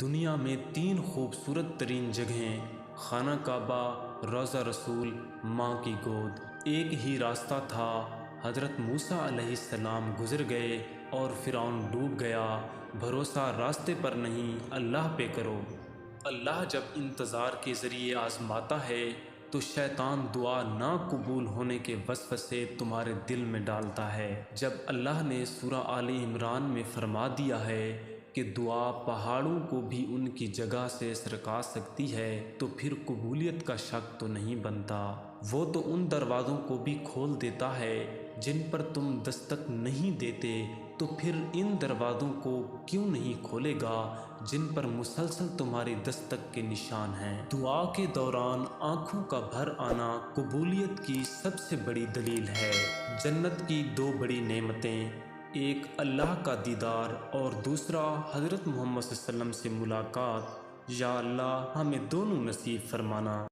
دنیا میں تین خوبصورت ترین جگہیں خانہ کعبہ، روضہ رسول، ماں کی گود۔ ایک ہی راستہ تھا، حضرت موسیٰ علیہ السلام گزر گئے اور فرعون ڈوب گیا۔ بھروسہ راستے پر نہیں، اللہ پہ کرو۔ اللہ جب انتظار کے ذریعے آزماتا ہے تو شیطان دعا نہ قبول ہونے کے وسوسے تمہارے دل میں ڈالتا ہے۔ جب اللہ نے سورہ آل عمران میں فرما دیا ہے کہ دعا پہاڑوں کو بھی ان کی جگہ سے سرکا سکتی ہے، تو پھر قبولیت کا شک تو نہیں بنتا۔ وہ تو ان دروازوں کو بھی کھول دیتا ہے جن پر تم دستک نہیں دیتے، تو پھر ان دروازوں کو کیوں نہیں کھولے گا جن پر مسلسل تمہاری دستک کے نشان ہیں۔ دعا کے دوران آنکھوں کا بھر آنا قبولیت کی سب سے بڑی دلیل ہے۔ جنت کی دو بڑی نعمتیں، ایک اللہ کا دیدار اور دوسرا حضرت محمد صلی اللہ علیہ وسلم سے ملاقات۔ یا اللہ ہمیں دونوں نصیب فرمانا۔